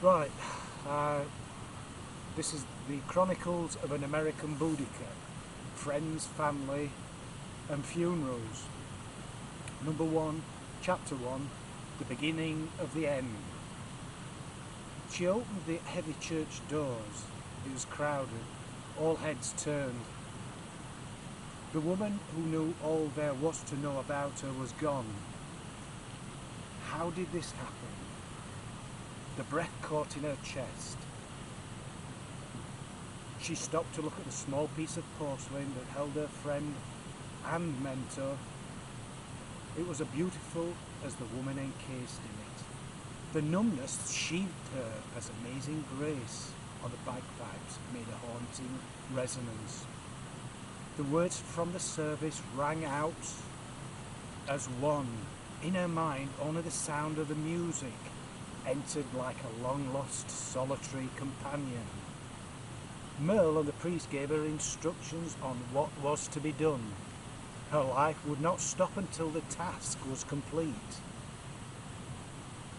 Right, this is the Chronicles of an American Boudica. Friends, family and funerals. Number 1, Chapter 1, The Beginning of the End. She opened the heavy church doors. It was crowded, all heads turned. The woman who knew all there was to know about her was gone. How did this happen? The breath caught in her chest. She stopped to look at the small piece of porcelain that held her friend and mentor. It was as beautiful as the woman encased in it. The numbness sheathed her as amazing grace on the bagpipes made a haunting resonance. The words from the service rang out as one. In her mind, only the sound of the music entered like a long-lost solitary companion. Merle and the priest gave her instructions on what was to be done. Her life would not stop until the task was complete.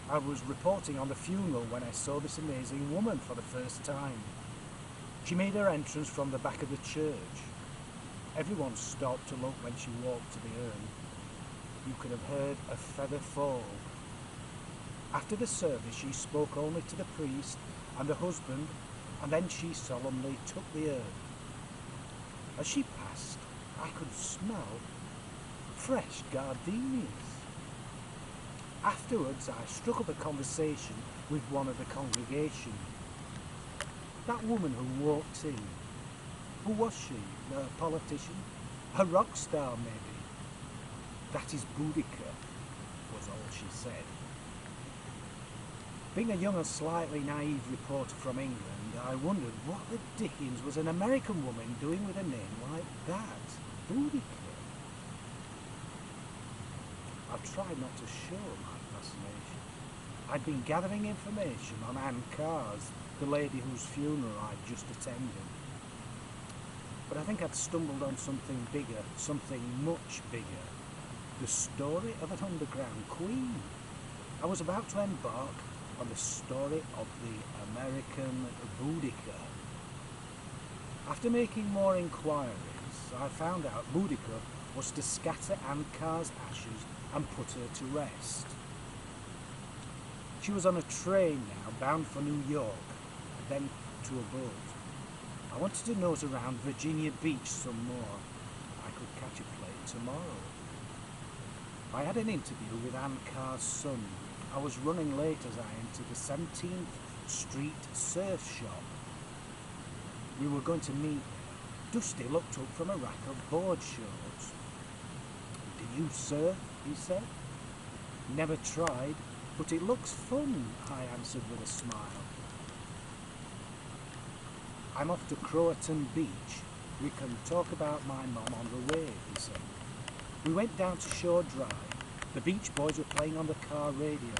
I was reporting on the funeral when I saw this amazing woman for the first time. She made her entrance from the back of the church. Everyone stopped to look when she walked to the urn. You could have heard a feather fall. After the service, she spoke only to the priest and the husband, and then she solemnly took the urn. As she passed, I could smell fresh gardenias. Afterwards, I struck up a conversation with one of the congregation. That woman who walked in, who was she? A politician? A rock star, maybe? That is Boudica, was all she said. Being a young and slightly naive reporter from England, I wondered what the dickens was an American woman doing with a name like that, Boudica. I've tried not to show my fascination. I'd been gathering information on Anne Carr's, the lady whose funeral I'd just attended. But I think I'd stumbled on something bigger, something much bigger. The story of an underground queen. I was about to embark on the story of the American Boudica. After making more inquiries, I found out Boudica was to scatter Anne Carr's ashes and put her to rest. She was on a train now, bound for New York, and then to a boat. I wanted to nose around Virginia Beach some more. I could catch a plane tomorrow. I had an interview with Anne Carr's son. I was running late as I entered the 17th Street surf shop. We were going to meet there. Dusty looked up from a rack of board shorts. "Do you surf?" he said. "Never tried, but it looks fun," I answered with a smile. "I'm off to Croatan Beach. We can talk about my mum on the way," he said. We went down to Shore Drive. The Beach Boys were playing on the car radio.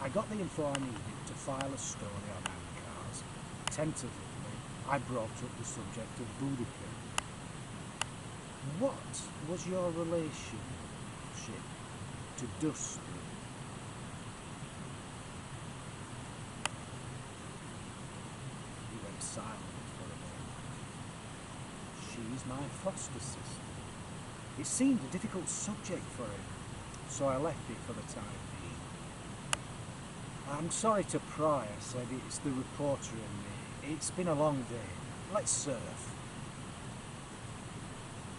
I got the info I needed to file a story on Anne Carr's. Tentatively, I brought up the subject of Boudica. "What was your relationship to Dusty?" He went silent for a moment. "She's my foster sister." It seemed a difficult subject for him, so I left it for the time being. "I'm sorry to pry," I said. "It's the reporter in me. It's been a long day. Let's surf."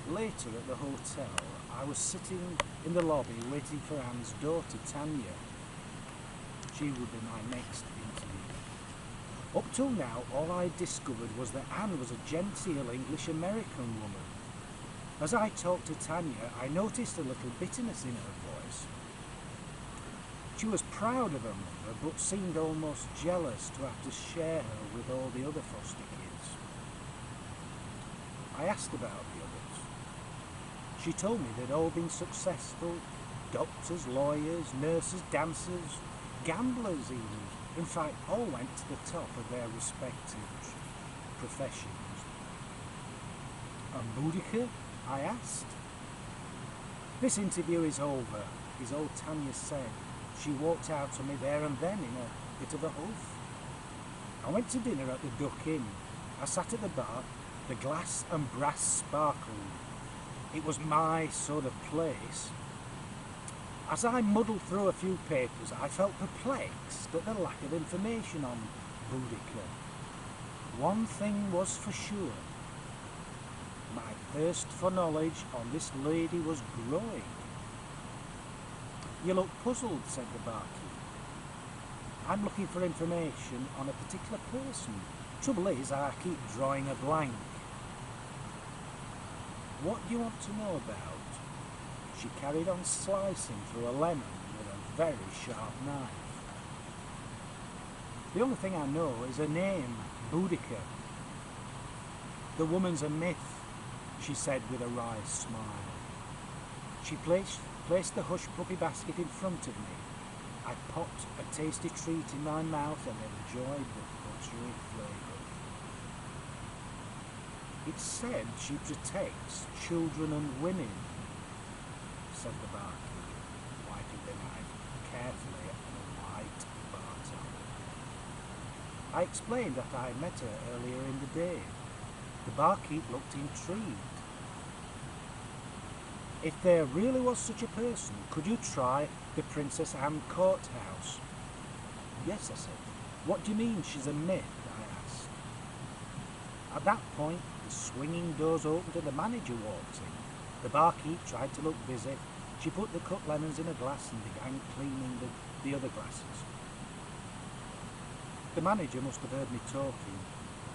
Later at the hotel, I was sitting in the lobby waiting for Anne's daughter, Tanya. She would be my next interview. Up till now, all I discovered was that Anne was a genteel English-American woman. As I talked to Tanya, I noticed a little bitterness in her voice. She was proud of her mother, but seemed almost jealous to have to share her with all the other foster kids. I asked about the others. She told me they'd all been successful: doctors, lawyers, nurses, dancers, gamblers even. In fact, all went to the top of their respective professions. "And Boudica?" I asked. "This interview is over," is all Tanya said. She walked out on me there and then in a bit of a huff. I went to dinner at the Duck Inn. I sat at the bar. The glass and brass sparkled. It was my sort of place. As I muddled through a few papers, I felt perplexed at the lack of information on Boudica. One thing was for sure. My thirst for knowledge on this lady was growing. "You look puzzled," said the barkeep. "I'm looking for information on a particular person. Trouble is, I keep drawing a blank." "What do you want to know about?" She carried on slicing through a lemon with a very sharp knife. "The only thing I know is her name, Boudica." "The woman's a myth," she said with a wry smile. She placed the hush puppy basket in front of me. I popped a tasty treat in my mouth and enjoyed the buttery flavour. "It's said she protects children and women," said the barkeep, wiping the knife carefully on a white bar towel. I explained that I met her earlier in the day. The barkeep looked intrigued. "If there really was such a person, could you try the Princess Anne courthouse?" "Yes," I said. "What do you mean she's a myth?" I asked. At that point, the swinging doors opened and the manager walked in. The barkeep tried to look busy. She put the cut lemons in a glass and began cleaning the other glasses. The manager must have heard me talking.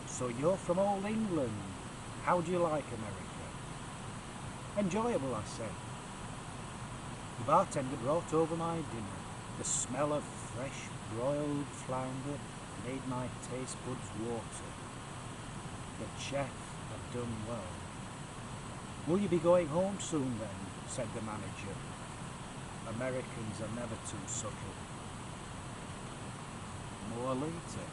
"So you're from old England. How do you like America?" "Enjoyable," I said. The bartender brought over my dinner. The smell of fresh broiled flounder made my taste buds water. The chef had done well. "Will you be going home soon then?" said the manager. Americans are never too subtle. More later.